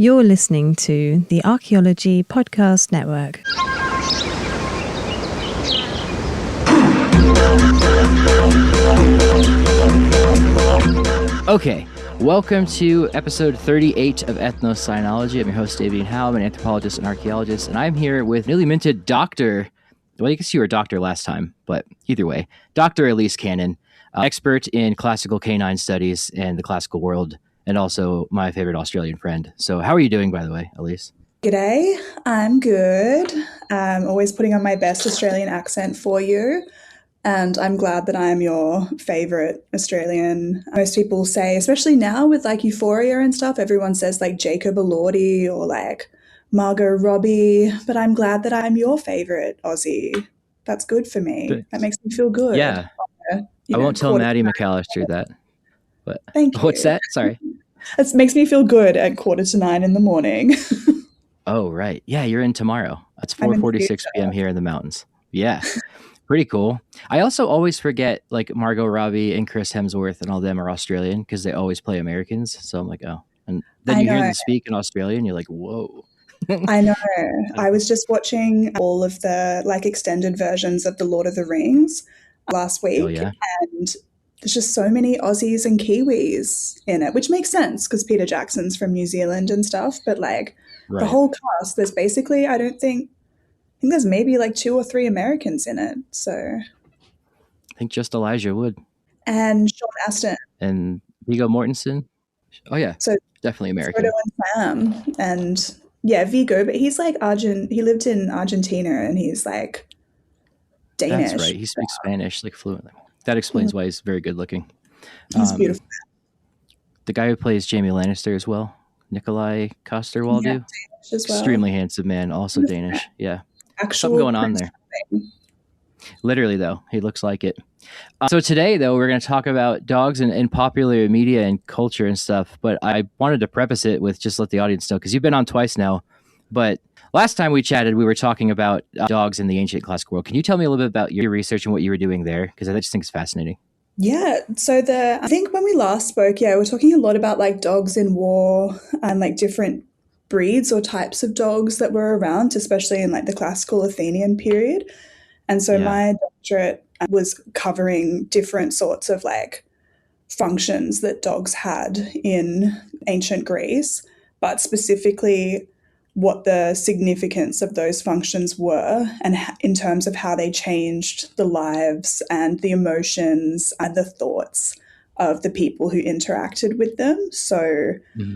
You're listening to the Archaeology Podcast Network. Okay, welcome to episode 38 of Ethnocynology. I'm your host, Davian Howe. I'm an anthropologist and archaeologist, and I'm here with newly minted Dr. Well, I guess you were a doctor last time, but either way, Dr. Alyce Cannon, expert in classical canine studies and the classical world, and also my favorite Australian friend. So how are you doing, by the way, Alyce? G'day, I'm good. I'm always putting on my best Australian accent for you. And I'm glad that I'm your favorite Australian. Most people say, especially now with like Euphoria and stuff, everyone says like Jacob Elordi or like Margot Robbie. But I'm glad that I'm your favorite Aussie. That's good for me. That makes me feel good. Yeah. I won't tell Maddie McAllister that. But thank you. What's that? Sorry. It makes me feel good at 8:45 in the morning. Oh, right. Yeah, you're in tomorrow. It's 4:46 p.m. here in the mountains. Yeah. Pretty cool. I also always forget like Margot Robbie and Chris Hemsworth and all them are Australian because they always play Americans. So I'm like, oh. And then you hear them speak in Australian, you're like, whoa. I know. I was just watching all of the like extended versions of The Lord of the Rings last week. Oh, yeah. And there's just so many Aussies and Kiwis in it, which makes sense because Peter Jackson's from New Zealand and stuff. But like the whole cast, there's basically, I think there's maybe like 2 or 3 Americans in it. So I think just Elijah Wood. And Sean Astin. And Viggo Mortensen. Oh, yeah. So definitely American. Frodo and Sam. And yeah, Viggo, but he's like he lived in Argentina and he's like Danish. That's right. He speaks Spanish like fluently. That explains why he's very good looking. He's beautiful. The guy who plays Jaime Lannister as well, Nikolai Coster-Waldau. Yeah, extremely handsome man, also Danish. Yeah. Something going on there. Literally, though, he looks like it. So today, though, we're going to talk about dogs in popular media and culture and stuff. But I wanted to preface it with just let the audience know, because you've been on twice now. But last time we chatted, we were talking about dogs in the ancient classical world. Can you tell me a little bit about your research and what you were doing there? Because I just think it's fascinating. Yeah. So I think when we last spoke, we're talking a lot about like dogs in war and like different breeds or types of dogs that were around, especially in like the classical Athenian period. And so my doctorate was covering different sorts of like functions that dogs had in ancient Greece, but specifically what the significance of those functions were and in terms of how they changed the lives and the emotions and the thoughts of the people who interacted with them. So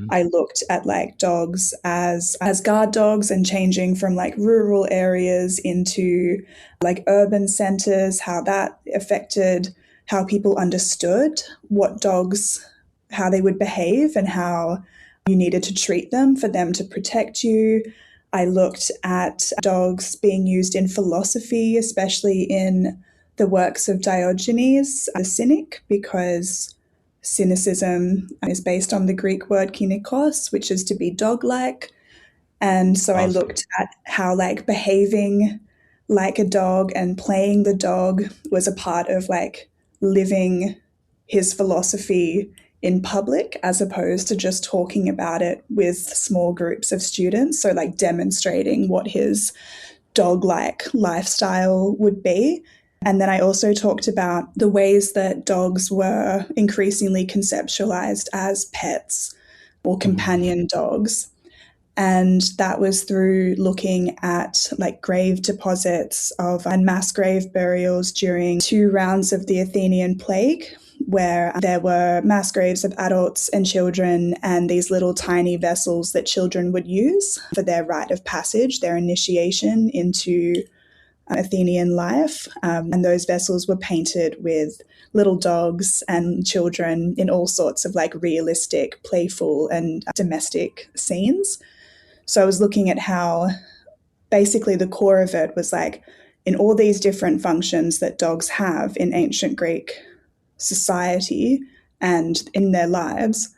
I looked at like dogs as guard dogs and changing from like rural areas into like urban centers, how that affected how people understood what dogs, how they would behave and how you needed to treat them for them to protect you. I looked at dogs being used in philosophy, especially in the works of Diogenes, the cynic, because cynicism is based on the Greek word kynikos, which is to be dog-like. And so I looked at how like behaving like a dog and playing the dog was a part of like living his philosophy in public as opposed to just talking about it with small groups of students. So like demonstrating what his dog-like lifestyle would be. And then I also talked about the ways that dogs were increasingly conceptualized as pets or companion dogs. And that was through looking at like grave deposits and mass grave burials during 2 rounds of the Athenian plague, where there were mass graves of adults and children and these little tiny vessels that children would use for their rite of passage, their initiation into Athenian life. And those vessels were painted with little dogs and children in all sorts of like realistic, playful and domestic scenes. So I was looking at how basically the core of it was like in all these different functions that dogs have in ancient Greek society and in their lives,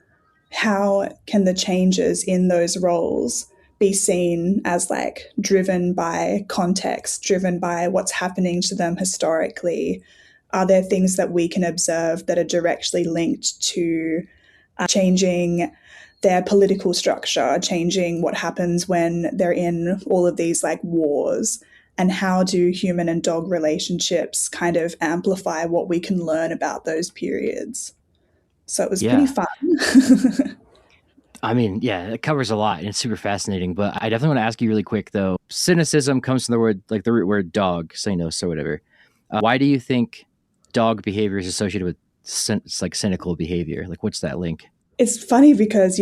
how can the changes in those roles be seen as like driven by context, driven by what's happening to them historically? Are there things that we can observe that are directly linked to changing their political structure, changing what happens when they're in all of these like wars, and how do human and dog relationships kind of amplify what we can learn about those periods. So it was pretty fun. I mean, yeah, it covers a lot and it's super fascinating, but I definitely want to ask you really quick though. Cynicism comes from the word, like the root word dog, cynos or whatever. Why do you think dog behavior is associated with cynical behavior? Like, what's that link? It's funny because,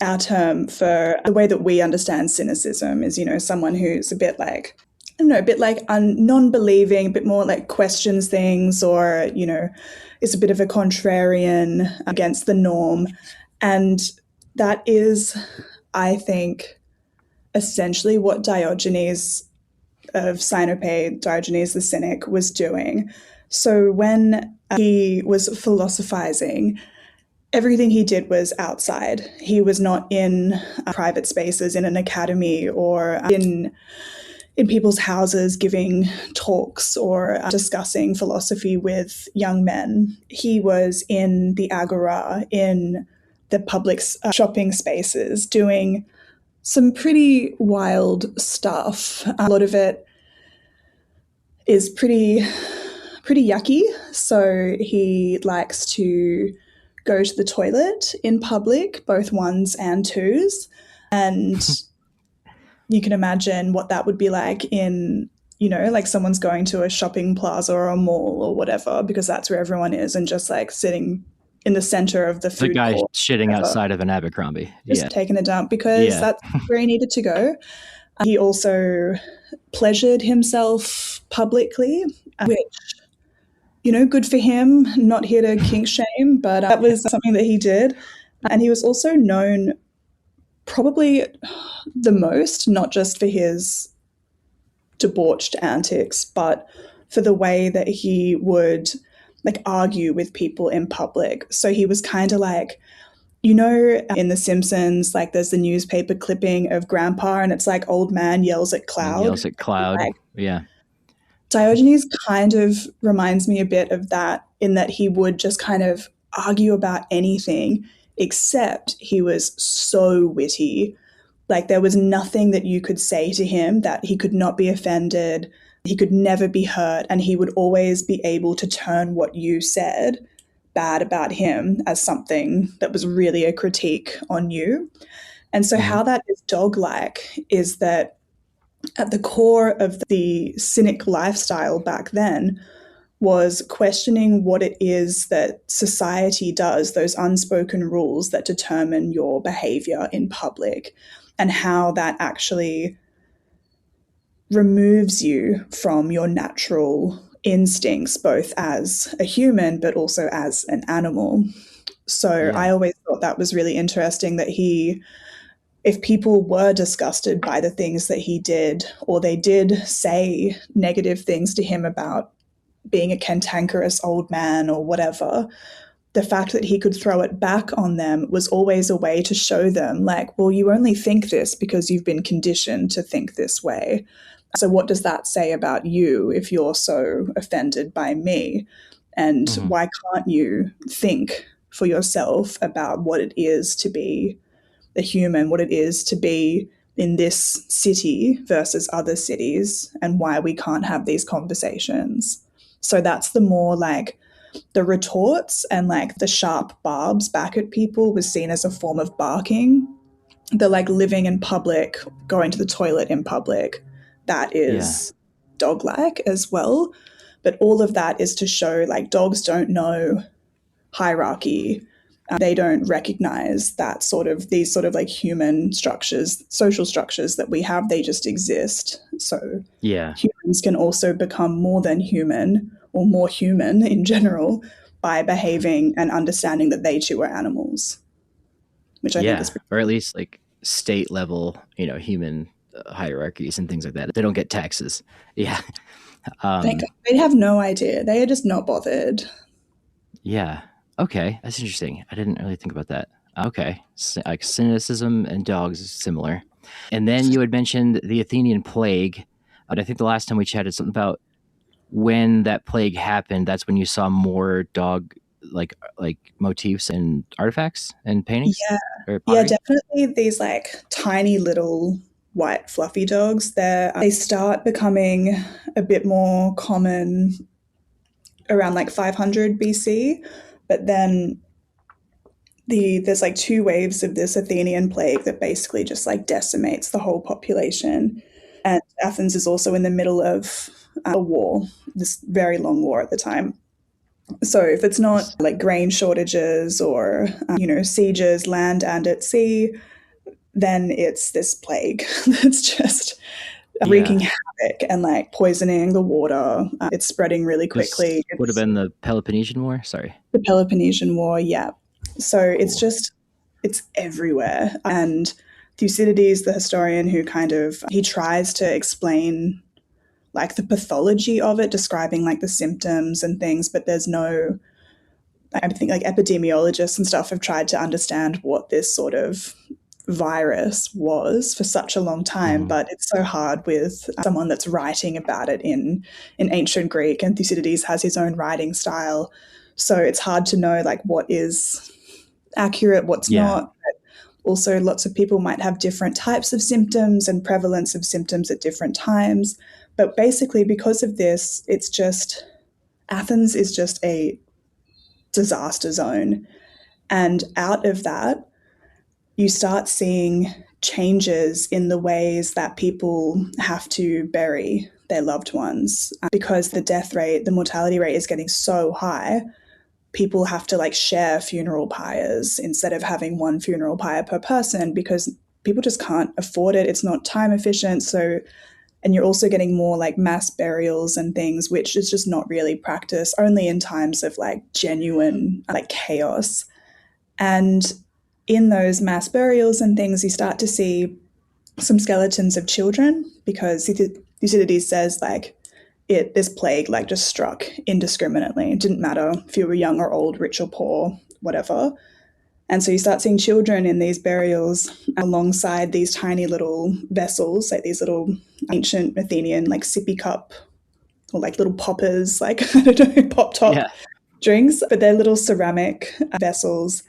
our term for the way that we understand cynicism is, someone who's a bit like, non-believing, a bit more like questions things, or, is a bit of a contrarian against the norm. And that is, I think, essentially what Diogenes of Sinope, Diogenes the Cynic, was doing. So when he was philosophizing, everything he did was outside. He was not in private spaces, in an academy, or in people's houses giving talks or discussing philosophy with young men. He was in the agora, in the public shopping spaces, doing some pretty wild stuff. A lot of it is pretty yucky. So he likes to go to the toilet in public, both ones and twos. And you can imagine what that would be like in, like someone's going to a shopping plaza or a mall or whatever, because that's where everyone is, and just like sitting in the center of the food guy court, shitting outside of an Abercrombie. Just taking a dump because that's where he needed to go. He also pleasured himself publicly, which, good for him. Not here to kink shame, but that was something that he did. And he was also known probably the most, not just for his debauched antics, but for the way that he would like argue with people in public. So he was kind of like, in The Simpsons, like there's the newspaper clipping of Grandpa and it's like old man yells at cloud. Yeah. Diogenes kind of reminds me a bit of that, in that he would just kind of argue about anything, except he was so witty. Like there was nothing that you could say to him that he could not be offended. He could never be hurt, and he would always be able to turn what you said bad about him as something that was really a critique on you. And so how that is dog-like is that at the core of the cynic lifestyle back then was questioning what it is that society does, those unspoken rules that determine your behavior in public, and how that actually removes you from your natural instincts, both as a human but also as an animal. So I always thought that was really interesting, that if people were disgusted by the things that he did, or they did say negative things to him about being a cantankerous old man or whatever, the fact that he could throw it back on them was always a way to show them, like, well, you only think this because you've been conditioned to think this way. So what does that say about you if you're so offended by me? And why can't you think for yourself about what it is to be a human, what it is to be in this city versus other cities, and why we can't have these conversations? So that's the more like the retorts and like the sharp barbs back at people was seen as a form of barking. The like living in public, going to the toilet in public, that is dog-like as well. But all of that is to show like dogs don't know hierarchy. They don't recognize these sort of like human structures, social structures that we have. They just exist. So humans can also become more than human, or more human in general, by behaving and understanding that they too are animals, which I think is or at least like state level, human hierarchies and things like that. They don't get taxes. They have no idea. They are just not bothered. Yeah. Okay, that's interesting. I didn't really think about that. Okay, like cynicism and dogs is similar. And then you had mentioned the Athenian plague. But I think the last time we chatted something about when that plague happened, that's when you saw more dog like motifs and artifacts and paintings? Yeah, definitely these like tiny little white fluffy dogs. They start becoming a bit more common around like 500 BC, but then there's like two waves of this Athenian plague that basically just like decimates the whole population. And Athens is also in the middle of a war, this very long war at the time. So if it's not like grain shortages or, sieges, land and at sea, then it's this plague that's just wreaking havoc and like poisoning the water. It's spreading really quickly. This would have been the Peloponnesian War? Sorry. The Peloponnesian War, yeah. So it's everywhere. And Thucydides, the historian he tries to explain like the pathology of it, describing like the symptoms and things, but there's no, I think like epidemiologists and stuff have tried to understand what this sort of virus was for such a long time, but it's so hard with someone that's writing about it in ancient Greek, and Thucydides has his own writing style. So it's hard to know like what is accurate, what's not. But also lots of people might have different types of symptoms and prevalence of symptoms at different times. But basically because of this, Athens is just a disaster zone. And out of that, you start seeing changes in the ways that people have to bury their loved ones because the death rate, the mortality rate is getting so high. People have to like share funeral pyres instead of having one funeral pyre per person because people just can't afford it. It's not time efficient. So, and you're also getting more like mass burials and things, which is just not really practiced, only in times of like genuine like chaos. And in those mass burials and things, you start to see some skeletons of children because Thucydides says like this plague like just struck indiscriminately. It didn't matter if you were young or old, rich or poor, whatever. And so you start seeing children in these burials alongside these tiny little vessels, like these little ancient Athenian like sippy cup or like little poppers, like I don't know, pop top drinks, but they're little ceramic vessels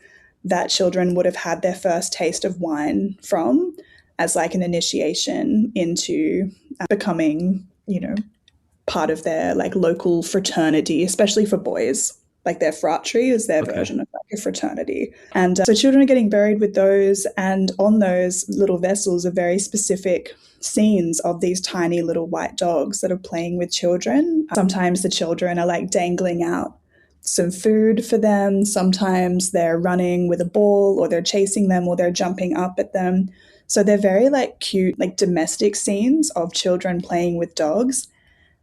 that children would have had their first taste of wine from as like an initiation into becoming, part of their like local fraternity, especially for boys. Like their fratry is their version of like a fraternity. And so children are getting buried with those, and on those little vessels are very specific scenes of these tiny little white dogs that are playing with children. Sometimes the children are like dangling out some food for them. Sometimes they're running with a ball, or they're chasing them, or they're jumping up at them. So they're very like cute, like domestic scenes of children playing with dogs.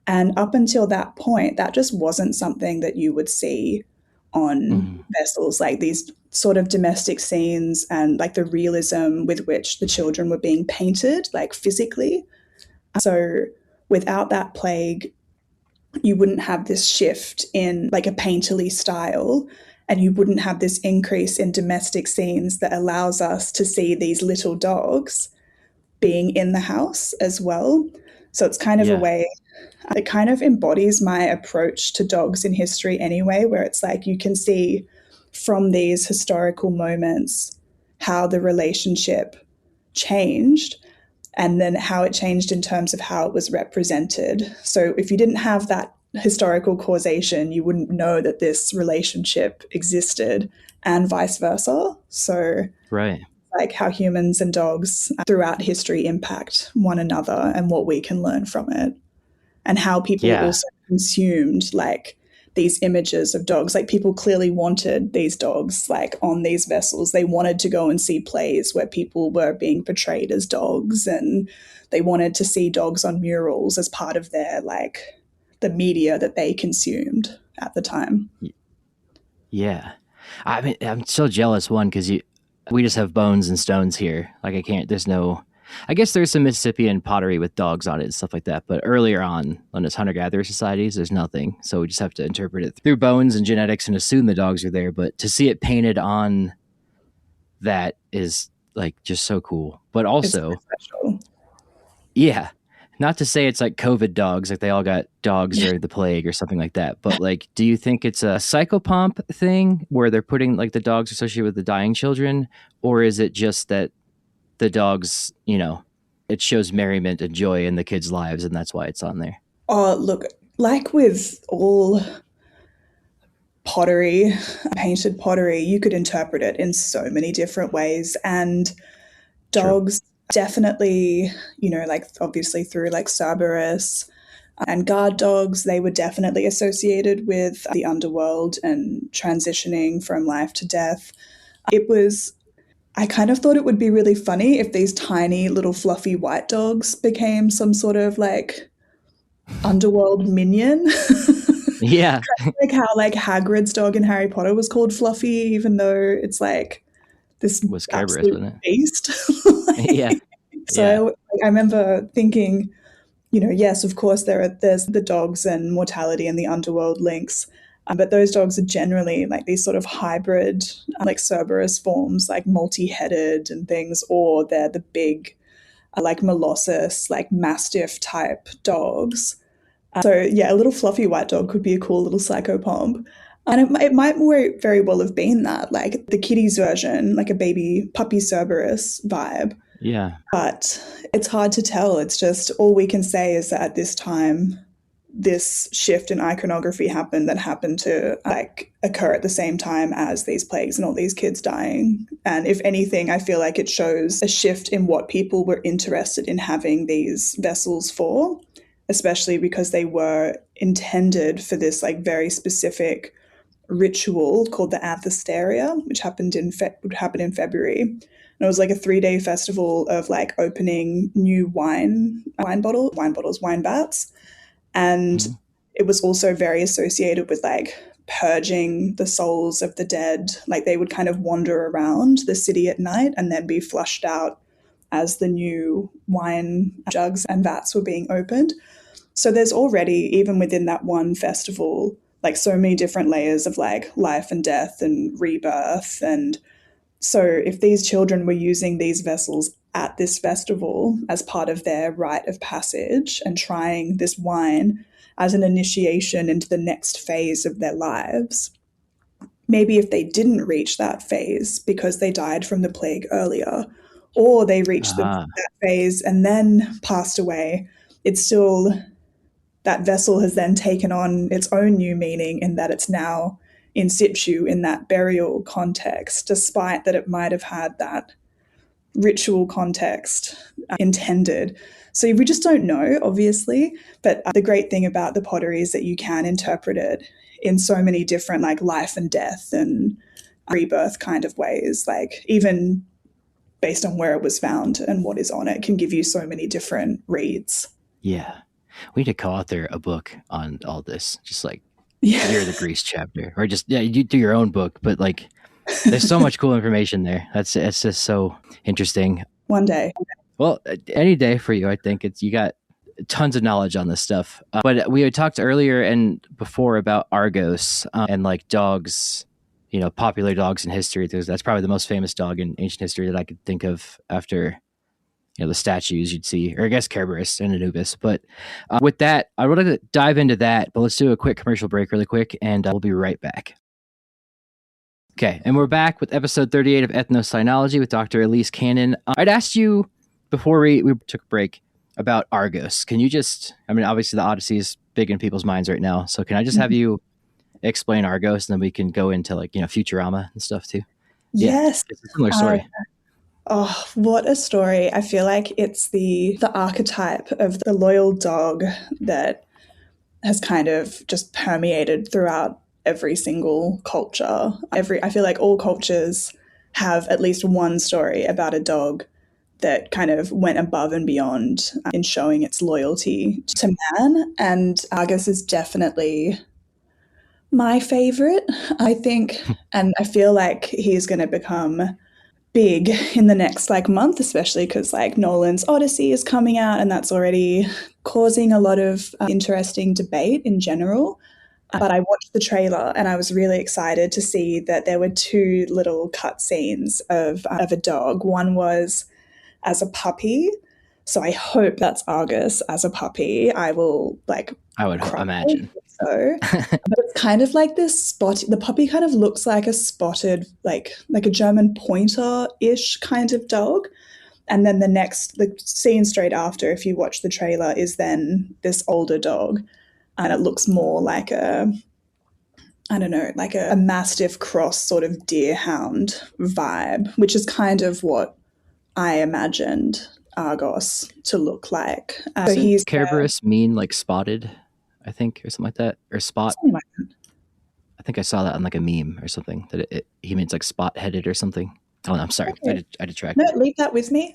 And up until that point, that just wasn't something that you would see on vessels, like these sort of domestic scenes and like the realism with which the children were being painted, like physically. So without that plague, you wouldn't have this shift in like a painterly style, and you wouldn't have this increase in domestic scenes that allows us to see these little dogs being in the house as well. So it's kind of a way, it kind of embodies my approach to dogs in history anyway, where it's like you can see from these historical moments how the relationship changed, and then how it changed in terms of how it was represented. So if you didn't have that historical causation, you wouldn't know that this relationship existed, and vice versa. So like how humans and dogs throughout history impact one another and what we can learn from it, and how people also consumed like these images of dogs. Like people clearly wanted these dogs like on these vessels. They wanted to go and see plays where people were being portrayed as dogs, and they wanted to see dogs on murals as part of their like the media that they consumed at the time. Yeah. I mean, I'm so jealous, one, because we just have bones and stones here. Like I guess there's some Mississippian pottery with dogs on it and stuff like that. But earlier on it's hunter-gatherer societies, there's nothing. So we just have to interpret it through bones and genetics and assume the dogs are there. But to see it painted on that is like just so cool. But also, Not to say it's like COVID dogs, like they all got dogs during the plague or something like that. But like, do you think it's a psychopomp thing where they're putting like the dogs associated with the dying children? Or is it just that the dogs, it shows merriment and joy in the kids' lives and that's why it's on there? Oh, look, like with all pottery, painted pottery, you could interpret it in so many different ways. And dogs definitely, like obviously through like Cerberus and guard dogs, they were definitely associated with the underworld and transitioning from life to death. I kind of thought it would be really funny if these tiny little fluffy white dogs became some sort of like underworld minion. Yeah. Like how like Hagrid's dog in Harry Potter was called Fluffy, even though it's like this was Cerberus, wasn't it? Beast. Yeah. So I remember thinking, yes, of course there's the dogs and mortality and the underworld links, but those dogs are generally like these sort of hybrid, like Cerberus forms, like multi-headed and things, or they're the big, like Molossus, like Mastiff type dogs. So yeah, a little fluffy white dog could be a cool little psychopomp. And it might very well have been that, like the kiddies version, like a baby puppy Cerberus vibe. Yeah. But it's hard to tell. It's just all we can say is that at this time, this shift in iconography happened that happened to like occur at the same time as these plagues and all these kids dying. And if anything, I feel like it shows a shift in what people were interested in having these vessels for, especially because they were intended for this like very specific ritual called the Anthesteria, which would happen in February. And it was like a 3-day festival of like opening new wine vats. And it was also very associated with like purging the souls of the dead. Like they would kind of wander around the city at night and then be flushed out as the new wine jugs and vats were being opened. So there's already, even within that one festival, like so many different layers of like life and death and rebirth. And so if these children were using these vessels at this festival as part of their rite of passage and trying this wine as an initiation into the next phase of their lives, maybe if they didn't reach that phase because they died from the plague earlier, or they reached that phase and then passed away, it's still, that vessel has then taken on its own new meaning in that it's now in situ in that burial context, despite that it might have had that ritual context intended. So we just don't know, obviously, but the great thing about the pottery is that you can interpret it in so many different like life and death and rebirth kind of ways, like even based on where it was found and what is on it can give you so many different reads. Yeah. We need to co-author a book on all this, just like you're the Greece chapter, or just you do your own book, but like there's so much cool information there. It's just so interesting. One day. Well, any day for you. I think you got tons of knowledge on this stuff. But we had talked earlier and before about Argos and like dogs, popular dogs in history. That's probably the most famous dog in ancient history that I could think of after the statues you'd see, or I guess Cerberus and Anubis. But with that, I would like to dive into that, but let's do a quick commercial break really quick, and we'll be right back. Okay, and we're back with episode 38 of Ethnocynology with Dr. Alyce Cannon. I'd asked you before we took a break about Argos. Can you just, obviously the Odyssey is big in people's minds right now, so can I just have you explain Argos, and then we can go into like, Futurama and stuff too? Yes. It's a similar story. Oh, what a story. I feel like it's the archetype of the loyal dog that has kind of just permeated throughout every single culture. I feel like all cultures have at least one story about a dog that kind of went above and beyond in showing its loyalty to man. And Argus is definitely my favorite, I think. And I feel like he's going to become big in the next like month, especially because like Nolan's Odyssey is coming out and that's already causing a lot of interesting debate in general. But I watched the trailer and I was really excited to see that there were 2 little cut scenes of a dog. One was as a puppy. So I hope that's Argos as a puppy. I will I would imagine. So, but it's kind of like this spot. The puppy kind of looks like a spotted, like a German pointer-ish kind of dog. And then the scene straight after, if you watch the trailer, is then this older dog. And it looks more like a mastiff cross sort of deerhound vibe, which is kind of what I imagined Argos to look like. So he's Cerberus mean like spotted, I think, or something like that, or spot. Like that. I think I saw that on like a meme or something that he means like spot-headed or something. Oh, no, I'm sorry. Okay. I detracted. No, leave that with me.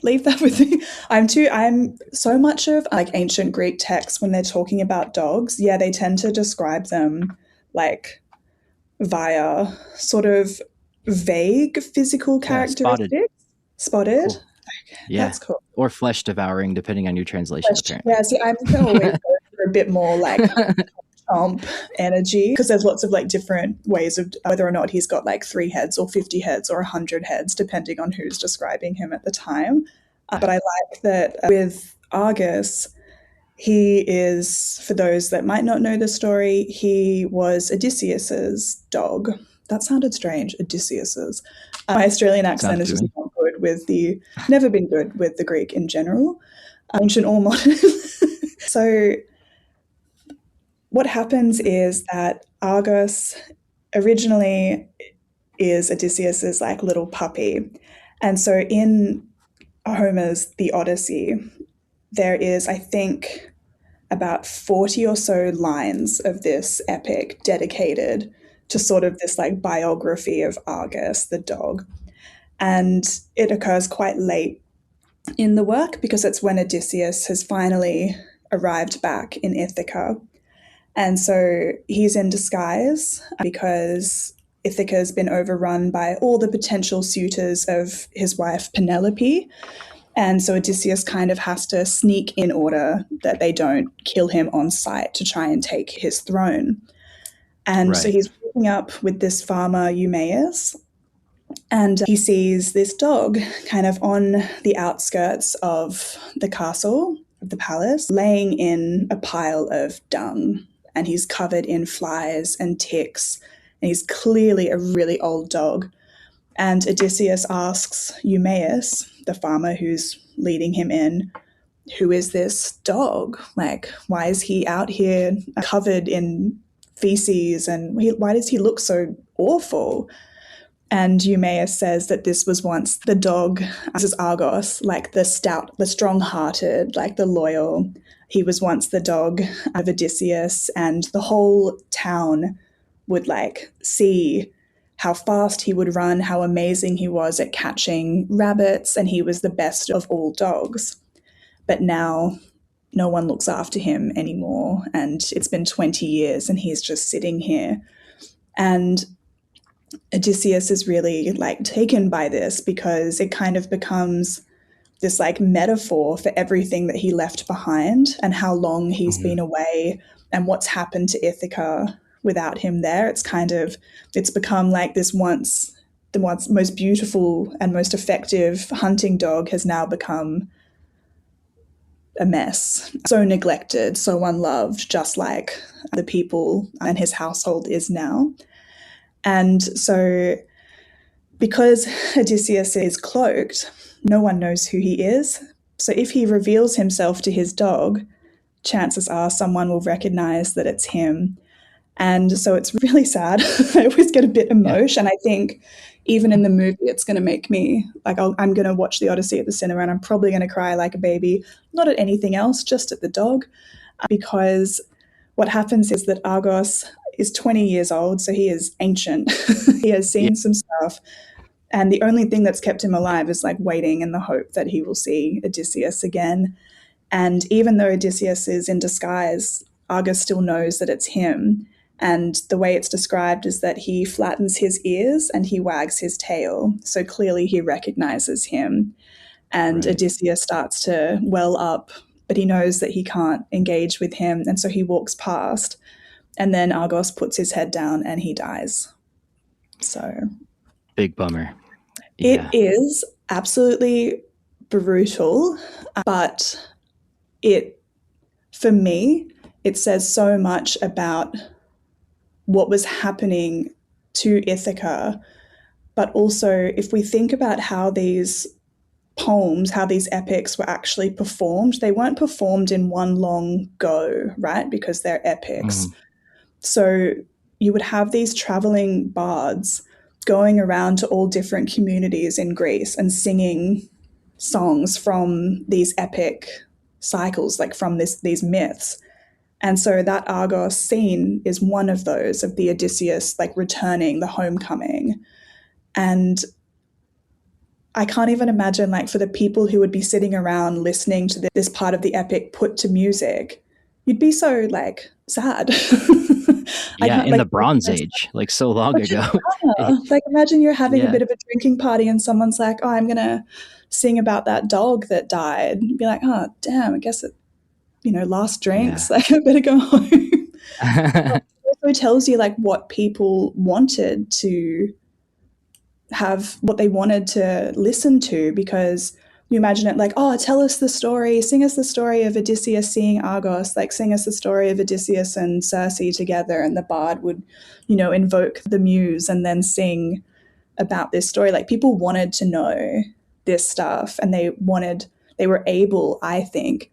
I'm so much of like ancient Greek texts when they're talking about dogs. Yeah, they tend to describe them like via sort of vague physical characteristics. Spotted. Cool. Yeah, that's cool. Or flesh devouring, depending on your translation. Apparently. Yeah, see, I'm always going for a bit more like chomp energy, because there's lots of like different ways of whether or not he's got like 3 heads or 50 heads or 100 heads, depending on who's describing him at the time. But I like that with Argus, he is, for those that might not know the story, he was Odysseus's dog. That sounded strange, Odysseus's. My Australian accent is just not good never been good with the Greek in general, ancient or modern. So what happens is that Argos originally is Odysseus's like little puppy. And so in Homer's The Odyssey, there is, I think, about 40 or so lines of this epic dedicated to sort of this like biography of Argus, the dog. And it occurs quite late in the work because it's when Odysseus has finally arrived back in Ithaca. And so he's in disguise because Ithaca has been overrun by all the potential suitors of his wife Penelope. And so Odysseus kind of has to sneak in order that they don't kill him on sight to try and take his throne. And so he's waking up with this farmer Eumaeus, and he sees this dog kind of on the outskirts of the castle, of the palace, laying in a pile of dung. And he's covered in flies and ticks, and he's clearly a really old dog. And Odysseus asks Eumaeus, the farmer who's leading him in, who is this dog? Like, why is he out here covered in feces, and why does he look so awful? And Eumaeus says that this was once the dog, this is Argos, like the stout, the strong-hearted, like the loyal. He was once the dog of Odysseus, and the whole town would like see how fast he would run, how amazing he was at catching rabbits, and he was the best of all dogs. But now no one looks after him anymore, and it's been 20 years and he's just sitting here. And Odysseus is really like taken by this because it kind of becomes this like metaphor for everything that he left behind and how long he's been away and what's happened to Ithaca without him there. It's become like the once most beautiful and most effective hunting dog has now become a mess, so neglected, so unloved, just like the people and his household is now. And so because Odysseus is cloaked, no one knows who he is. So if he reveals himself to his dog, chances are someone will recognize that it's him. And so it's really sad. I always get a bit emotional. And I think even in the movie, it's going to make me, like, I'm going to watch the Odyssey at the cinema and I'm probably going to cry like a baby, not at anything else, just at the dog. Because what happens is that Argos is 20 years old, so he is ancient. He has seen some stuff. And the only thing that's kept him alive is like waiting in the hope that he will see Odysseus again. And even though Odysseus is in disguise, Argus still knows that it's him. And the way it's described is that he flattens his ears and he wags his tail. So clearly he recognizes him. And Odysseus starts to well up, but he knows that he can't engage with him. And so he walks past. And then Argos puts his head down and he dies. So big bummer. It is absolutely brutal, but for me, it says so much about what was happening to Ithaca. But also, if we think about how these poems, how these epics were actually performed, they weren't performed in one long go, right? Because they're epics. So you would have these traveling bards going around to all different communities in Greece and singing songs from these epic cycles, like from these myths. And so that Argos scene is one of those, of the Odysseus like returning, the homecoming. And I can't even imagine, like, for the people who would be sitting around listening to this part of the epic put to music, you'd be so like sad. Yeah, in the Bronze Age, like so long ago. Like, imagine you're having a bit of a drinking party and someone's like, oh, I'm going to sing about that dog that died. You'd be like, oh, damn, I guess it, last drinks. Like, I better go home. It also tells you, like, what people wanted to have, what they wanted to listen to, because you imagine it like, oh, tell us the story, sing us the story of Odysseus seeing Argos, like sing us the story of Odysseus and Circe together, and the bard would, invoke the muse and then sing about this story. Like, people wanted to know this stuff, and they were able, I think,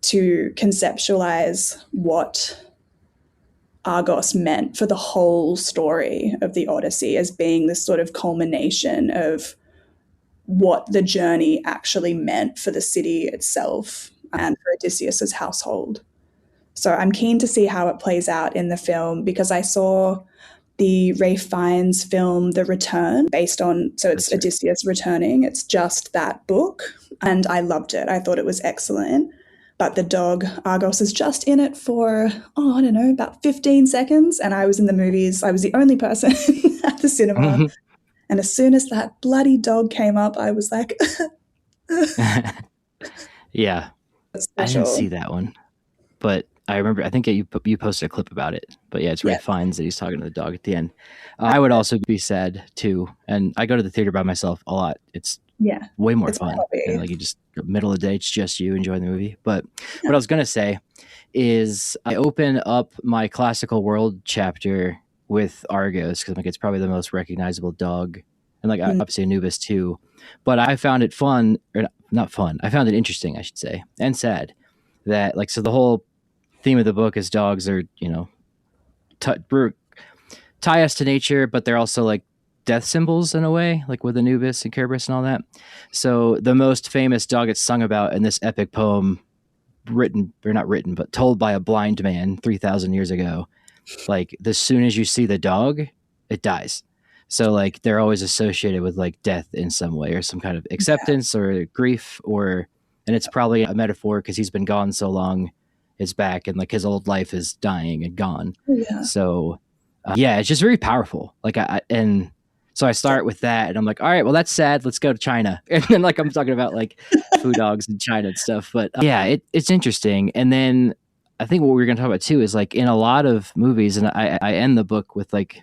to conceptualize what Argos meant for the whole story of the Odyssey as being this sort of culmination of what the journey actually meant for the city itself and for Odysseus's household. So I'm keen to see how it plays out in the film, because I saw the Ralph Fiennes film The Return, it's Odysseus returning. It's just that book, and I loved it. I thought it was excellent. But the dog Argos is just in it for, I don't know, about 15 seconds. And I was in the movies. I was the only person at the cinema. And as soon as that bloody dog came up, I was like, yeah, I didn't see that one, but I remember, I think you posted a clip about it, but yeah, it's Ralph Fiennes that he's talking to the dog at the end. I would also be sad too. And I go to the theater by myself a lot. It's way more fun. And like, you just, middle of the day, it's just you enjoying the movie. But what I was going to say is I open up my classical world chapter with Argos, because like, it's probably the most recognizable dog, and like obviously Anubis too. But I found it fun, or not fun. I found it interesting, I should say, and sad that, like, so the whole theme of the book is dogs are, tie us to nature, but they're also like death symbols in a way, like with Anubis and Cerberus and all that. So the most famous dog it's sung about in this epic poem, but told by a blind man 3,000 years ago. Like, as soon as you see the dog, it dies. So like, they're always associated with like death in some way, or some kind of acceptance or grief, and it's probably a metaphor because he's been gone so long, his back, and like his old life is dying and gone. So it's just very powerful. Like, so I start with that, and I'm like, all right, well, that's sad. Let's go to China. And then like, I'm talking about like food dogs in China and stuff. But it's interesting. And then I think what we're going to talk about too is like, in a lot of movies, and I end the book with like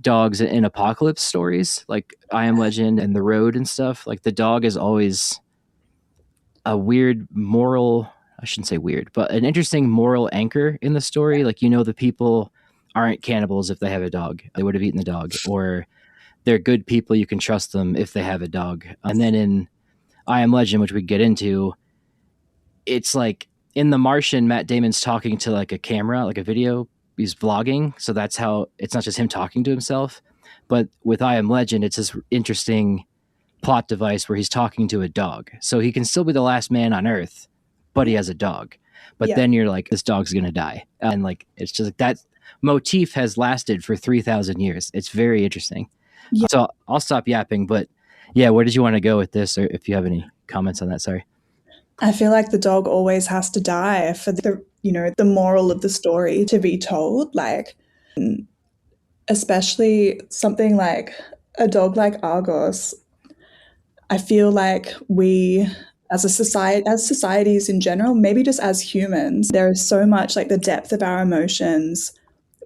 dogs in apocalypse stories, like I Am Legend and The Road and stuff. Like, the dog is always a weird moral, I shouldn't say weird, but an interesting moral anchor in the story. Like, the people aren't cannibals if they have a dog. They would have eaten the dog. Or they're good people. You can trust them if they have a dog. And then in I Am Legend, which we get into, it's like in The Martian, Matt Damon's talking to like a camera, like a video. He's vlogging. So that's how, it's not just him talking to himself. But with I Am Legend, it's this interesting plot device where he's talking to a dog. So he can still be the last man on Earth, but he has a dog. But then you're like, this dog's going to die. And like, it's just like that motif has lasted for 3,000 years. It's very interesting. So I'll stop yapping, but where did you want to go with this? Or if you have any comments on that, sorry. I feel like the dog always has to die for the moral of the story to be told. Like, especially something like a dog like Argos. I feel like we, as societies in general, maybe just as humans, there is so much, like, the depth of our emotions,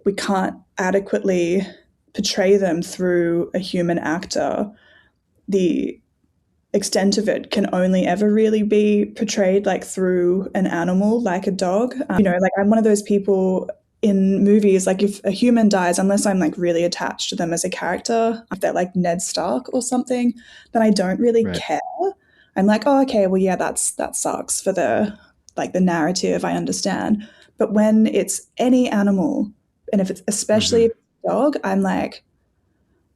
we can't adequately portray them through a human actor. The extent of it can only ever really be portrayed like through an animal, like a dog. Like I'm one of those people in movies, like if a human dies, unless I'm like really attached to them as a character, if they're like Ned Stark or something, then I don't really care. I'm like, oh, okay, well, yeah, that sucks for the narrative, I understand. But when it's any animal, and if it's especially a dog, I'm like,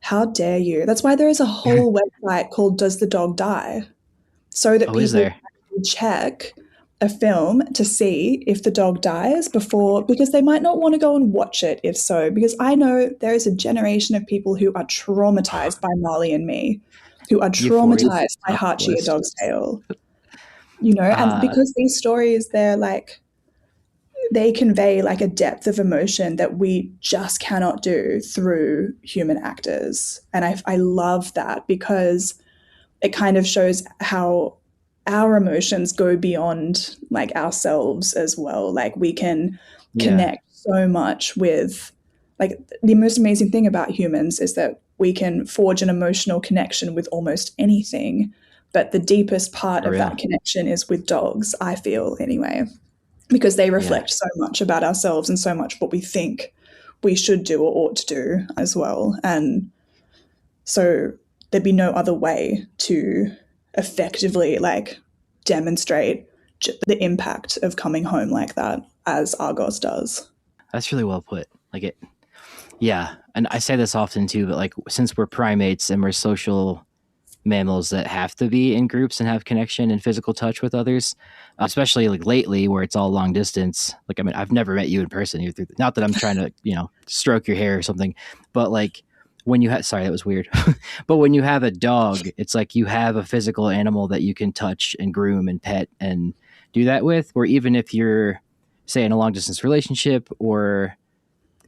how dare you? That's why there is a whole website called Does the Dog Die? So that people can check a film to see if the dog dies because they might not want to go and watch it if so, because I know there is a generation of people who are traumatized by Marley and Me, who are traumatized by Hachi a Dog's Tale. And because these stories, they convey like a depth of emotion that we just cannot do through human actors. And I love that because it kind of shows how our emotions go beyond like ourselves as well. Like we can connect so much with, like, the most amazing thing about humans is that we can forge an emotional connection with almost anything. But the deepest part of that connection is with dogs, I feel anyway, because they reflect so much about ourselves and so much what we think we should do or ought to do as well. And so there'd be no other way to effectively like demonstrate the impact of coming home like that as Argos does. That's really well put. And I say this often too, but like, since we're primates and we're social mammals that have to be in groups and have connection and physical touch with others, especially like lately where it's all long distance. Like, I mean, I've never met you in person, not that I'm trying to, stroke your hair or something, but like when you have, sorry, that was weird. But when you have a dog, it's like you have a physical animal that you can touch and groom and pet and do that with, or even if you're, say, in a long distance relationship, or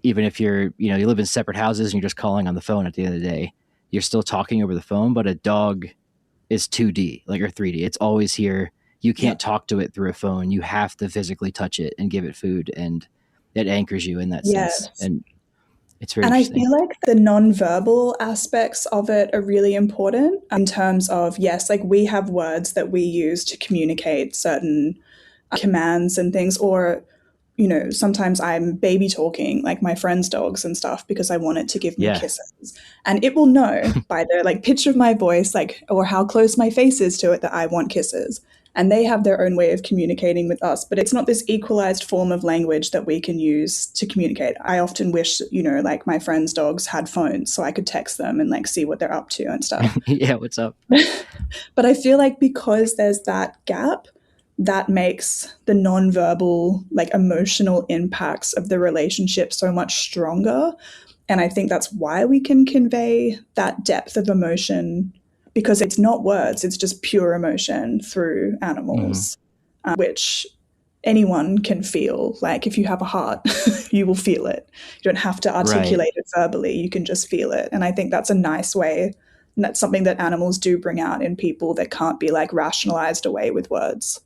even if you're, you live in separate houses and you're just calling on the phone at the end of the day, you're still talking over the phone, but a dog is 2D, like, or 3D. It's always here. You can't talk to it through a phone. You have to physically touch it and give it food, and it anchors you in that sense. And it's very interesting. I feel like the nonverbal aspects of it are really important in terms of, yes, like we have words that we use to communicate certain commands and things, or sometimes I'm baby talking like my friends' dogs and stuff because I want it to give me kisses, and it will know by the like pitch of my voice, like, or how close my face is to it, that I want kisses. And they have their own way of communicating with us, but it's not this equalized form of language that we can use to communicate. I often wish, like my friends' dogs had phones so I could text them and like see what they're up to and stuff. Yeah, what's up? But I feel like because there's that gap, that makes the nonverbal, like, emotional impacts of the relationship so much stronger. And I think that's why we can convey that depth of emotion, because it's not words, it's just pure emotion through animals, which anyone can feel. Like, if you have a heart, you will feel it. You don't have to articulate it verbally, you can just feel it. And I think that's a nice way, and that's something that animals do bring out in people that can't be like rationalized away with words.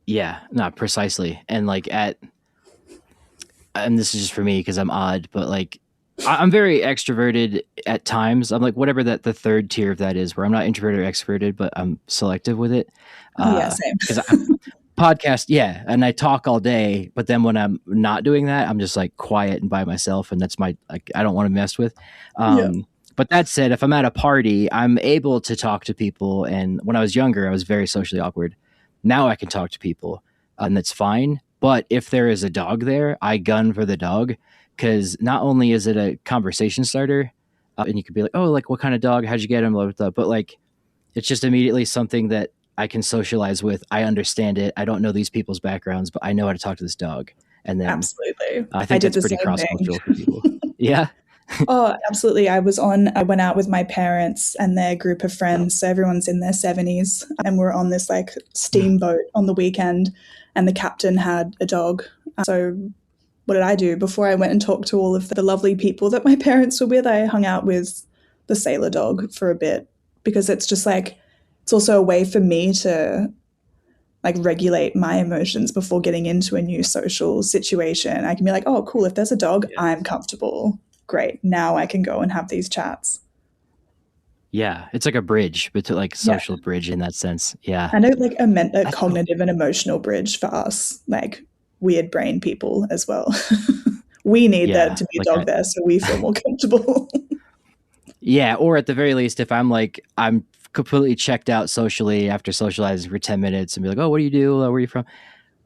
Yeah, not precisely. And like and this is just for me because I'm odd, but like I'm very extroverted at times. I'm like, whatever that the third tier of that is, where I'm not introverted or extroverted, but I'm selective with it. Same. Because podcast, and I talk all day, but then when I'm not doing that, I'm just like quiet and by myself, and that's my, like, I don't want to mess with. But that said, if I'm at a party, I'm able to talk to people. And when I was younger, I was very socially awkward. Now I can talk to people, and that's fine. But if there is a dog there, I gun for the dog, because not only is it a conversation starter, and you could be like, oh, like, what kind of dog? How'd you get him? Blah, blah, blah. But like, it's just immediately something that I can socialize with. I understand it. I don't know these people's backgrounds, but I know how to talk to this dog. And then absolutely, I think that's pretty cross-cultural for people. Yeah. Oh, absolutely. I went out with my parents and their group of friends. So everyone's in their 70s, and we're on this like steamboat on the weekend, and the captain had a dog. So what did I do? Before I went and talked to all of the lovely people that my parents were with, I hung out with the sailor dog for a bit, because it's just like, it's also a way for me to like regulate my emotions before getting into a new social situation. I can be like, oh, cool. If there's a dog, I'm comfortable. Great. Now I can go and have these chats. Yeah, it's like a bridge, but like social bridge in that sense. Yeah. And a cognitive and emotional bridge for us, like weird brain people as well. We need there to be a dog there so we feel more comfortable. Yeah, or at the very least, if I'm completely checked out socially after socializing for 10 minutes and be like, oh, what do you do? Where are you from?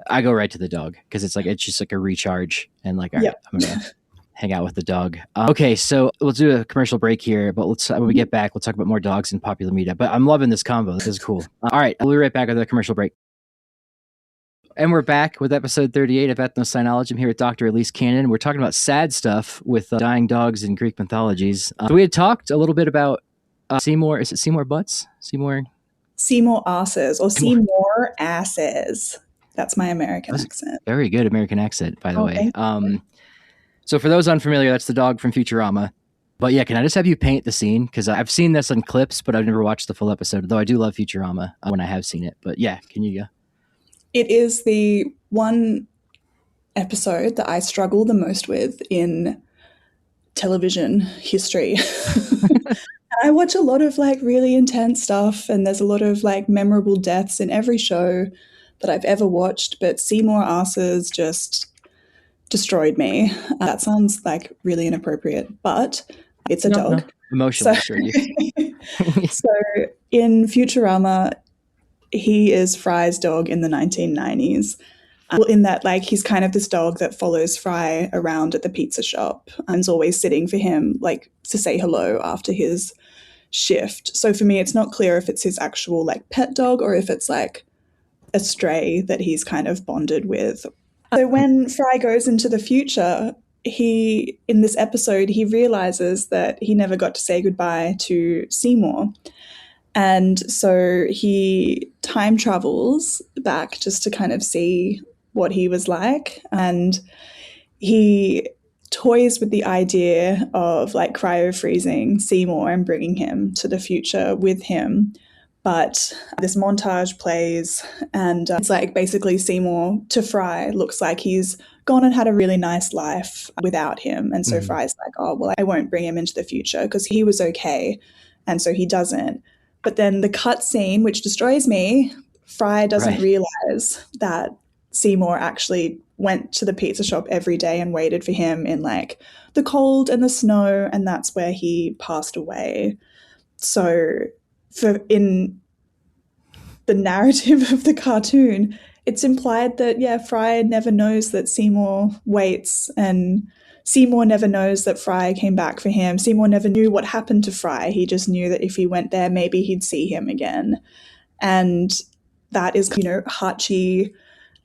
I go right to the dog because it's just like a recharge and like, all right, I'm going to hang out with the dog. Okay, so we'll do a commercial break here, but when we get back, we'll talk about more dogs in popular media. But I'm loving this combo. This is cool. All right, we'll be right back with a commercial break. And we're back with episode 38 of Ethnocynology. I'm here with Dr. Alyce Cannon. We're talking about sad stuff with dying dogs in Greek mythologies. So we had talked a little bit about Seymour. Is it Seymour Butts? Seymour asses or Seymour asses. That's my American accent. Very good American accent, by the way. So for those unfamiliar, that's the dog from Futurama. But yeah, can I just have you paint the scene? Because I've seen this in clips, but I've never watched the full episode, though I do love Futurama when I have seen it. But yeah, can you go? It is the one episode that I struggle the most with in television history. I watch a lot of like really intense stuff, and there's a lot of like memorable deaths in every show that I've ever watched, but Seymour asses just destroyed me. That sounds like really inappropriate, but it's a dog. No. Emotionally, so in Futurama, he is Fry's dog in the 1990s. In that, like, he's kind of this dog that follows Fry around at the pizza shop and is always sitting for him, like, to say hello after his shift. So for me, it's not clear if it's his actual, like, pet dog or if it's, like, a stray that he's kind of bonded with. So when Fry goes into the future, in this episode, he realizes that he never got to say goodbye to Seymour. And so he time travels back just to kind of see what he was like. And he toys with the idea of like cryo-freezing Seymour and bringing him to the future with him. But this montage plays and it's like basically Seymour to Fry looks like he's gone and had a really nice life without him. And so Fry's like, oh, well, I won't bring him into the future because he was okay. And so he doesn't. But then the cut scene, which destroys me, Fry doesn't realize that Seymour actually went to the pizza shop every day and waited for him in like the cold and the snow. And that's where he passed away. So in the narrative of the cartoon, it's implied that, Fry never knows that Seymour waits, and Seymour never knows that Fry came back for him. Seymour never knew what happened to Fry. He just knew that if he went there, maybe he'd see him again. And that is, Hachi,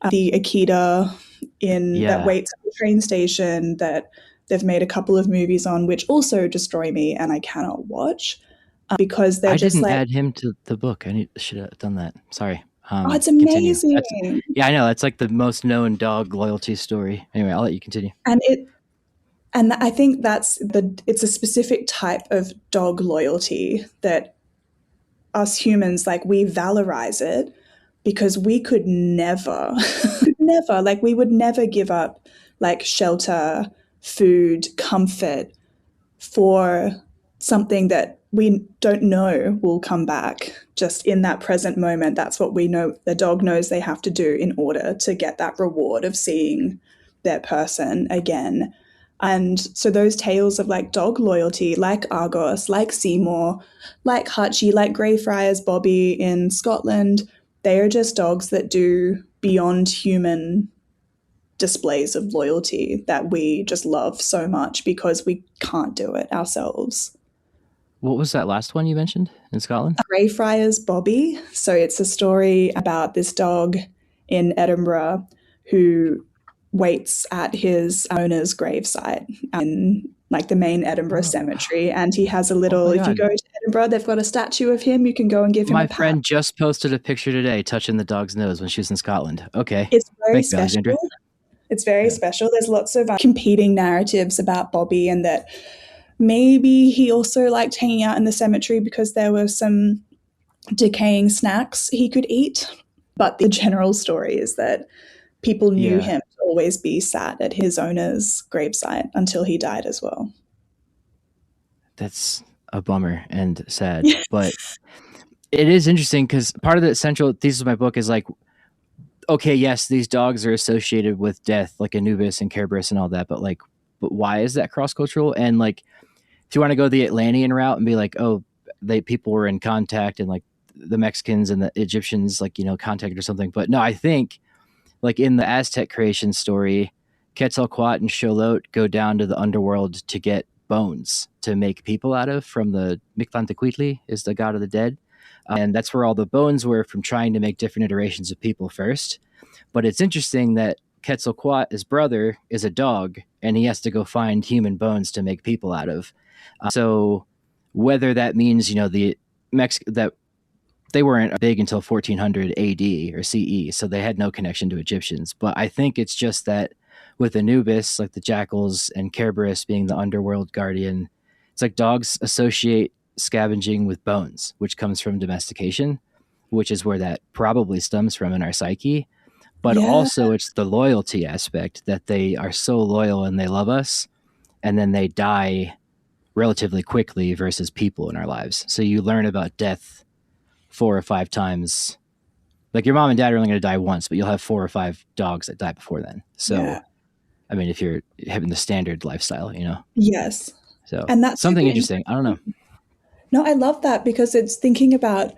the Akita that waits at the train station that they've made a couple of movies on, which also destroy me and I cannot watch. Because they're just like... I didn't add him to the book. Should have done that. Sorry. It's amazing. I know. That's like the most known dog loyalty story. Anyway, I'll let you continue. And I think it's a specific type of dog loyalty that us humans, like, we valorize it because we could never, we would never give up like shelter, food, comfort for something that we don't know will come back. Just in that present moment, that's what we know the dog knows they have to do in order to get that reward of seeing their person again. And so those tales of like dog loyalty, like Argos, like Seymour, like Hachi, like Greyfriars Bobby in Scotland, they are just dogs that do beyond human displays of loyalty that we just love so much because we can't do it ourselves. What was that last one you mentioned in Scotland? Greyfriars Bobby. So it's a story about this dog in Edinburgh who waits at his owner's gravesite in like the main Edinburgh cemetery. And he has a little, if you go to Edinburgh, they've got a statue of him. You can go and give him a pat. My friend just posted a picture today touching the dog's nose when she was in Scotland. Okay. It's very special. It's very special. There's lots of competing narratives about Bobby, and that maybe he also liked hanging out in the cemetery because there were some decaying snacks he could eat. But the general story is that people knew him to always be sat at his owner's gravesite until he died as well. a bummer and sad. But it is interesting because part of the central thesis of my book is like, okay, yes, these dogs are associated with death, like Anubis and Cerberus and all that, but why is that cross-cultural? And like, if you want to go the Atlantean route and be like, oh, people were in contact and like the Mexicans and the Egyptians, like, contacted or something. But no, I think like in the Aztec creation story, Quetzalcoatl and Xolotl go down to the underworld to get bones to make people out of from the Mictlantecuhtli is the god of the dead. And that's where all the bones were from trying to make different iterations of people first. But it's interesting that Quetzalcoatl, his brother, is a dog, and he has to go find human bones to make people out of. So whether that means, that they weren't big until 1400 AD or CE, so they had no connection to Egyptians. But I think it's just that with Anubis, like the jackals, and Cerberus being the underworld guardian, it's like dogs associate scavenging with bones, which comes from domestication, which is where that probably stems from in our psyche. But also it's the loyalty aspect, that they are so loyal and they love us, and then they die relatively quickly versus people in our lives. So you learn about death 4 or 5 times. Like your mom and dad are only going to die once, but you'll have 4 or 5 dogs that die before then. So, I mean, if you're having the standard lifestyle, Yes. So, and that's something interesting. I don't know. No, I love that because it's thinking about,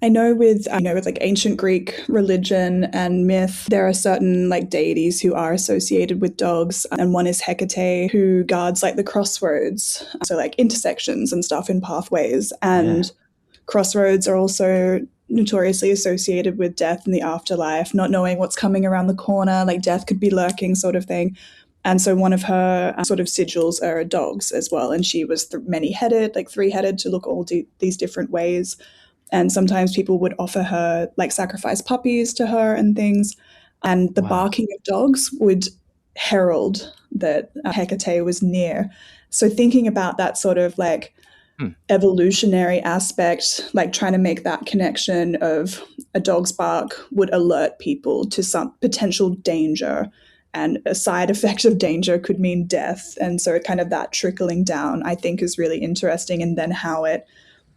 I know with like ancient Greek religion and myth, there are certain like deities who are associated with dogs. And one is Hecate, who guards like the crossroads. So like intersections and stuff in pathways. And crossroads are also notoriously associated with death in the afterlife, not knowing what's coming around the corner, like death could be lurking sort of thing. And so one of her sort of sigils are dogs as well. And she was many-headed, like 3-headed, to look all these different ways. And sometimes people would offer her, like sacrifice puppies to her and things. And the barking of dogs would herald that Hecate was near. So thinking about that sort of like evolutionary aspect, like trying to make that connection of a dog's bark would alert people to some potential danger. And a side effect of danger could mean death. And so kind of that trickling down, I think, is really interesting. And then how it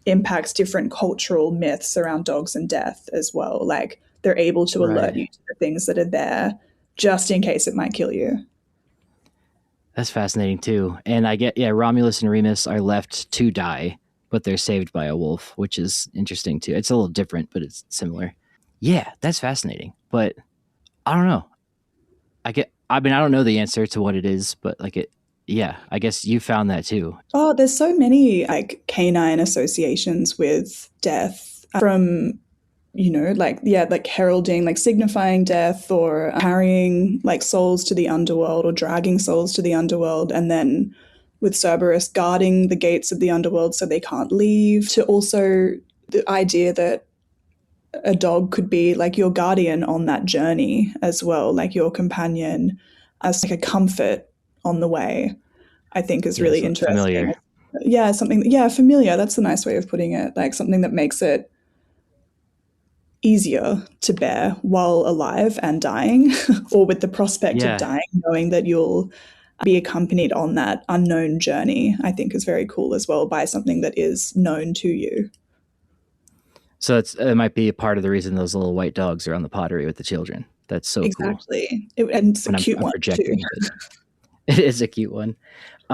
impacts different cultural myths around dogs and death as well. Like they're able to alert you to the things that are there just in case it might kill you. That's fascinating too. And I get, Romulus and Remus are left to die, but they're saved by a wolf, which is interesting too. It's a little different, but it's similar. Yeah, that's fascinating. But I don't know. I don't know the answer to what it is, but like I guess you found that too. Oh, there's so many like canine associations with death from, like heralding, like signifying death or carrying like souls to the underworld or dragging souls to the underworld. And then with Cerberus guarding the gates of the underworld so they can't leave, to also the idea that a dog could be like your guardian on that journey as well, like your companion as like a comfort on the way, I think is really interesting. Familiar. Yeah, familiar. That's a nice way of putting it. Like something that makes it easier to bear while alive and dying, or with the prospect of dying, knowing that you'll be accompanied on that unknown journey, I think is very cool as well by something that is known to you. So it might be a part of the reason those little white dogs are on the pottery with the children. That's so cool. Exactly. And it's a cute one too. It is a cute one.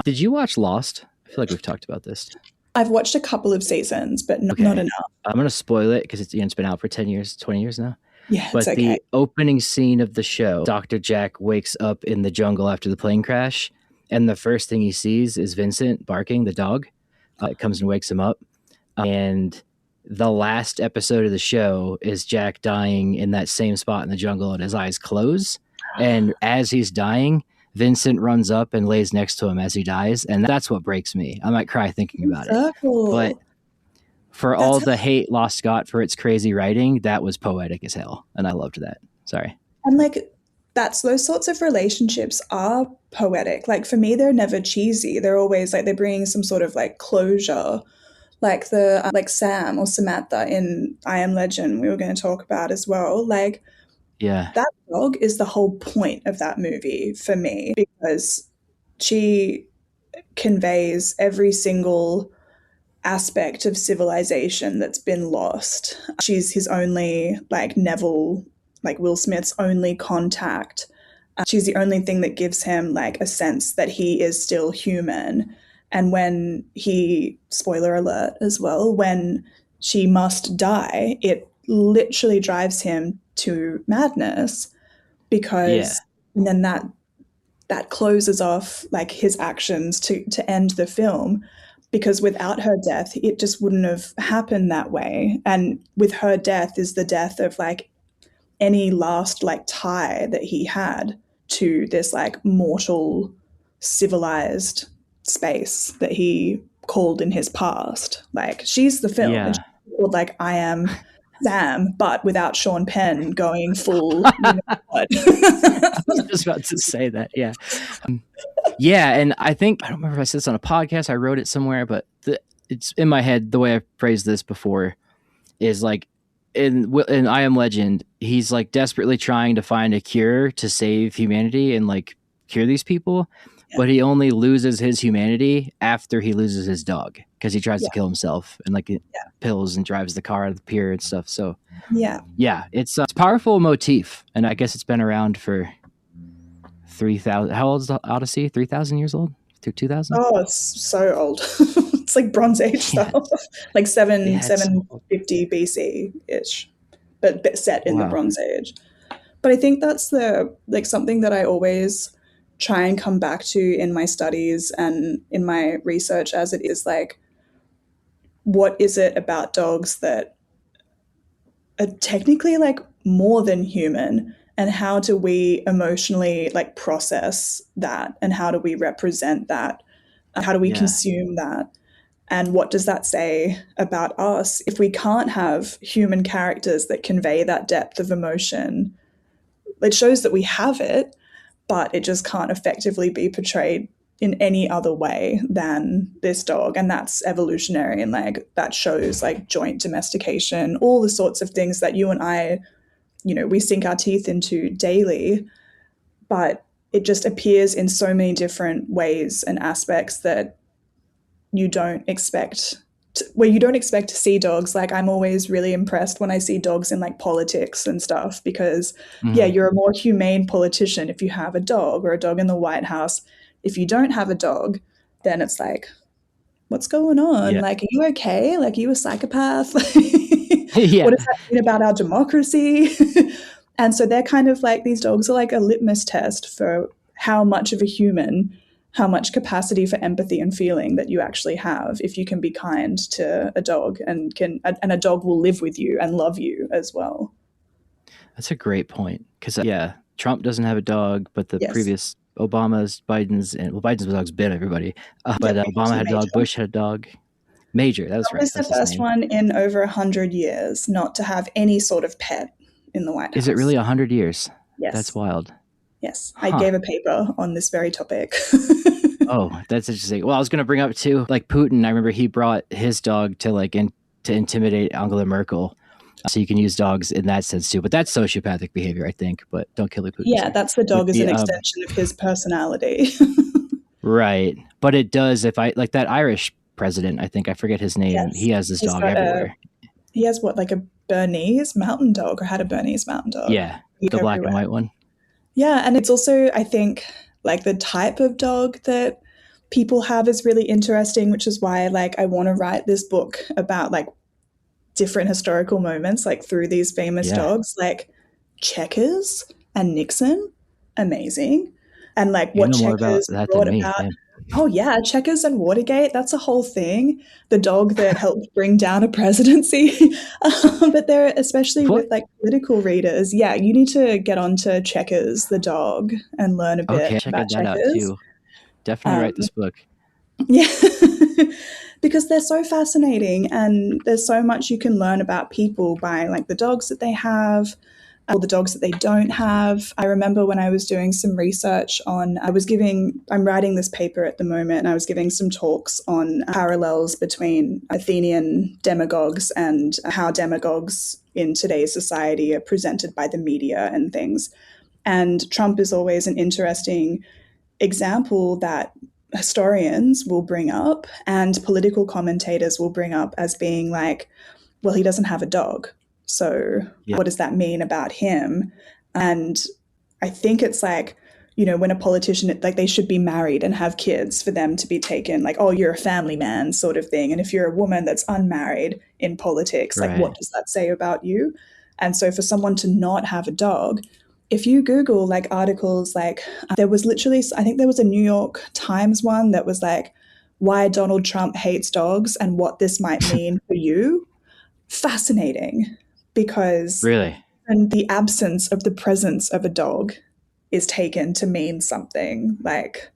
Did you watch Lost? I feel like we've talked about this. I've watched a couple of seasons, but not enough. I'm going to spoil it because it's been out for 10 years, 20 years now. Yeah, but the opening scene of the show, Dr. Jack wakes up in the jungle after the plane crash, and the first thing he sees is Vincent barking, the dog. It comes and wakes him up. And the last episode of the show is Jack dying in that same spot in the jungle and his eyes close. And as he's dying, Vincent runs up and lays next to him as he dies. And that's what breaks me. I might cry thinking about it. But for all the hate Lost got for its crazy writing, that was poetic as hell. And I loved that. Sorry. And like, those sorts of relationships are poetic. Like for me, they're never cheesy. They're always like, they're bringing some sort of like closure. Like like Sam or Samantha in I Am Legend we were going to talk about as well. Like, that dog is the whole point of that movie for me, because she conveys every single aspect of civilization that's been lost. She's his only, like Neville, like Will Smith's only contact. She's the only thing that gives him like a sense that he is still human. And when he, spoiler alert as well, when she must die, it literally drives him to madness, because then that closes off like his actions to end the film, because without her death it just wouldn't have happened that way. And with her death is the death of like any last like tie that he had to this like mortal civilized space that he called in his past. Like she's the film, and she's called like I Am Sam, but without Sean Penn going full. I was just about to say that. Yeah. And I think, I don't remember if I said this on a podcast, I wrote it somewhere, but it's in my head. The way I've phrased this before is like in I Am Legend, he's like desperately trying to find a cure to save humanity and like cure these people, but he only loses his humanity after he loses his dog, because he tries to kill himself and like pills and drives the car out of the pier and stuff. So it's a powerful motif, and I guess it's been around for 3,000. How old is the Odyssey? 3,000 years old? 2,000? Oh, it's so old. It's like Bronze Age stuff, like 750 BC ish, but set in the Bronze Age. But I think that's the like something that I always try and come back to in my studies and in my research, as it is like, what is it about dogs that are technically like more than human, and how do we emotionally like process that, and how do we represent that, how do we consume that, and what does that say about us if we can't have human characters that convey that depth of emotion? It shows that we have it, but it just can't effectively be portrayed in any other way than this dog. And that's evolutionary, and like that shows like joint domestication, all the sorts of things that you and I, you know, we sink our teeth into daily, but it just appears in so many different ways and aspects that you don't expect where you don't expect to see dogs. Like I'm always really impressed when I see dogs in like politics and stuff, because you're a more humane politician if you have a dog, or a dog in the White House. If you don't have a dog, then it's like, what's going on? Like, are you okay? Like, are you a psychopath? What does that mean about our democracy? And so they're kind of like, these dogs are like a litmus test for how much of a human, how much capacity for empathy and feeling that you actually have if you can be kind to a dog, and a dog will live with you and love you as well. That's a great point, because Trump doesn't have a dog, but the previous Obama's, Biden's dog's bit everybody. But Obama had a dog, Bush had a dog. Major, that was right. It's the first one in over 100 years not to have any sort of pet in the White House. Is it really 100 years? Yes. That's wild. Yes. I gave a paper on this very topic. Oh, that's interesting. Well, I was going to bring up too, like Putin, I remember he brought his dog to like to intimidate Angela Merkel. So you can use dogs in that sense too, but that's sociopathic behavior, I think. But don't kill the Putin. Yeah, that's the dog as an extension of his personality. Right, but it does. If I like that Irish president, I think I forget his name. Yes. He has this dog everywhere. He has what, like a Bernese mountain dog, or had a Bernese mountain dog? Yeah, the black and white one. Yeah, and it's also, I think, like the type of dog that people have is really interesting, which is why like I want to write this book about like different historical moments, like through these famous dogs, like Checkers and Nixon, amazing. And like what Checkers brought about. Oh yeah, Checkers and Watergate, that's a whole thing. The dog that helped bring down a presidency. But they're, especially with like political readers, you need to get onto Checkers, the dog, and learn a bit about Checkers. Out too. Definitely write this book. Yeah. Because they're so fascinating, and there's so much you can learn about people by like the dogs that they have, or the dogs that they don't have. I remember when I was doing some research on, I'm writing this paper at the moment, and I was giving some talks on parallels between Athenian demagogues and how demagogues in today's society are presented by the media and things. And Trump is always an interesting example that historians will bring up and political commentators will bring up as being like, well, he doesn't have a dog. So what does that mean about him? And I think it's like, you know, when a politician, like they should be married and have kids for them to be taken like, oh, you're a family man sort of thing. And if you're a woman that's unmarried in politics, like what does that say about you? And so for someone to not have a dog, if you Google like articles, like there was literally, I think there was a New York Times one that was like, why Donald Trump hates dogs and what this might mean for you. Fascinating, because and the absence of the presence of a dog is taken to mean something. Like,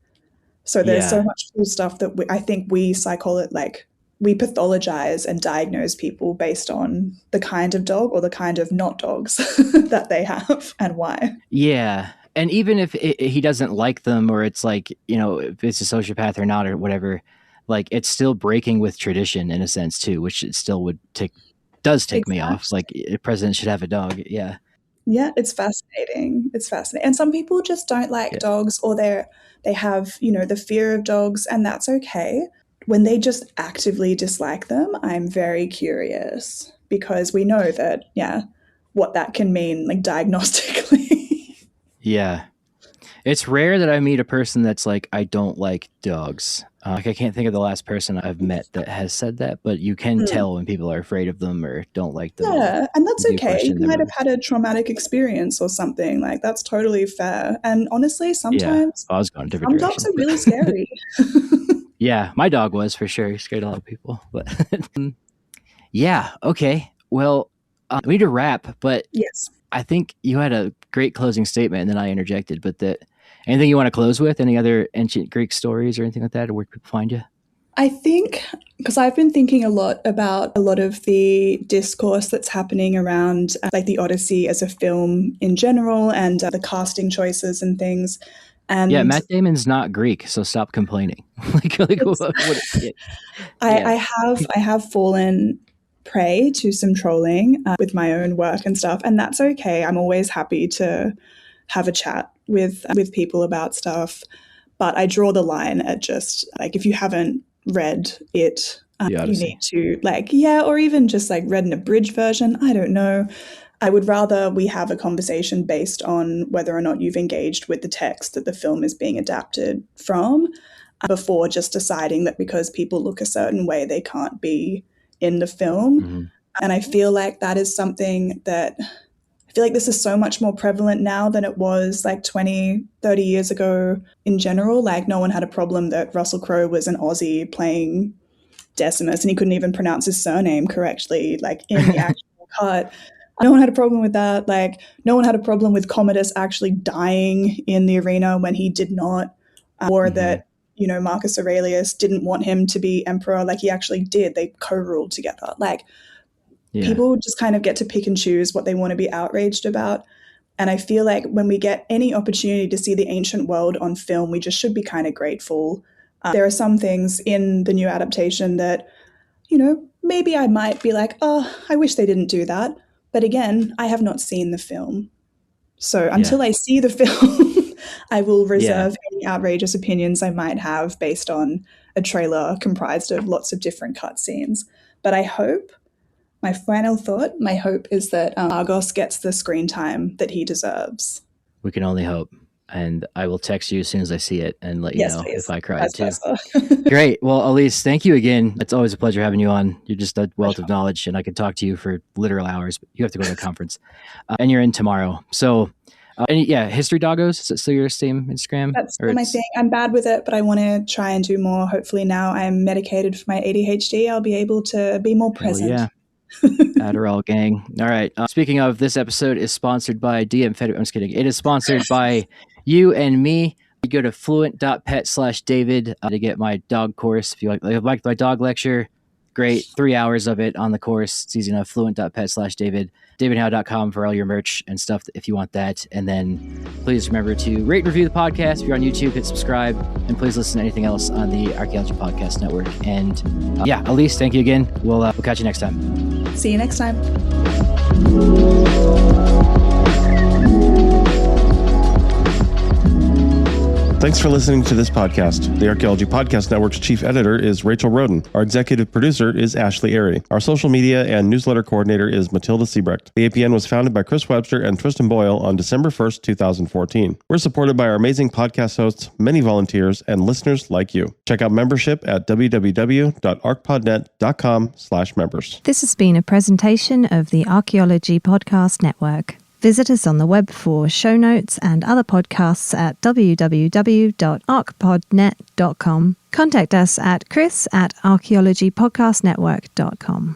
so there's so much cool stuff that I think we pathologize and diagnose people based on the kind of dog or the kind of not dogs that they have and why. Yeah. And even if he doesn't like them, or it's like, you know, if it's a sociopath or not or whatever, like it's still breaking with tradition in a sense too, which it still would take me off. Like a president should have a dog. Yeah. Yeah, it's fascinating. It's fascinating. And some people just don't like dogs, or they have, you know, the fear of dogs, and that's okay. When they just actively dislike them, I'm very curious, because we know that, what that can mean, like diagnostically. Yeah. It's rare that I meet a person that's like, I don't like dogs. Like I can't think of the last person I've met that has said that, but you can tell when people are afraid of them or don't like them. Yeah, and that's okay. You might have had a traumatic experience or something. Like that's totally fair. And honestly, sometimes I was going different some dogs are really scary. Yeah, my dog was for sure. He scared a lot of people. But yeah, okay. Well, we need to wrap, but yes, I think you had a great closing statement, and then I interjected. But anything you want to close with? Any other ancient Greek stories or anything like that? Or where can people find you? I think, because I've been thinking a lot about a lot of the discourse that's happening around like the Odyssey as a film in general, and the casting choices and things. And yeah, Matt Damon's not Greek, so stop complaining. I have fallen prey to some trolling with my own work and stuff, and that's okay. I'm always happy to have a chat with people about stuff, but I draw the line at just like, if you haven't read it, you need to or even just like read an abridged version. I don't know. I would rather we have a conversation based on whether or not you've engaged with the text that the film is being adapted from, before just deciding that because people look a certain way, they can't be in the film. Mm-hmm. And I feel like that is something that I feel like this is so much more prevalent now than it was like 20, 30 years ago in general. Like no one had a problem that Russell Crowe was an Aussie playing Decimus and he couldn't even pronounce his surname correctly, like in the actual cut. No one had a problem with that. Like no one had a problem with Commodus actually dying in the arena when he did not, or that, you know, Marcus Aurelius didn't want him to be emperor. Like he actually did. They co-ruled together. Like people just kind of get to pick and choose what they want to be outraged about. And I feel like when we get any opportunity to see the ancient world on film, we just should be kind of grateful. There are some things in the new adaptation that, you know, maybe I might be like, oh, I wish they didn't do that. But again, I have not seen the film. So until I see the film, I will reserve any outrageous opinions I might have based on a trailer comprised of lots of different cutscenes. But I hope, my final thought, my hope is that Argos gets the screen time that he deserves. We can only hope. And I will text you as soon as I see it and let you know if I cried too. Great. Well, Alyce, thank you again. It's always a pleasure having you on. You're just a wealth of knowledge, and I could talk to you for literal hours, but you have to go to a conference. And you're in tomorrow. So, History Doggos, is it still your same Instagram? That's still my thing. I'm bad with it, but I want to try and do more. Hopefully now I'm medicated for my ADHD, I'll be able to be more present. Yeah. Adderall gang. All right. Speaking of, this episode is sponsored by DM. I'm just kidding. It is sponsored by you and me. You go to fluent.pet/David to get my dog course. If you like my dog lecture, great. 3 hours of it on the course. It's easy enough. Fluent.pet/David. DavidHowe.com for all your merch and stuff if you want that. And then please remember to rate and review the podcast. If you're on YouTube, hit subscribe. And please listen to anything else on the Archaeology Podcast Network. And Alyce, thank you again. We'll catch you next time. See you next time. Thanks Thanks for listening to this podcast. The Archaeology Podcast Network's chief editor is Rachel Roden. Our executive producer is Ashley Airy. Our social media and newsletter coordinator is Matilda Siebrecht. The APN was founded by Chris Webster and Tristan Boyle on December 1st, 2014. We're supported by our amazing podcast hosts, many volunteers, and listeners like you. Check out membership at www.archpodnet.com/members. This has been a presentation of the Archaeology Podcast Network. Visit us on the web for show notes and other podcasts at www.archpodnet.com. Contact us at chris@archaeologypodcastnetwork.com.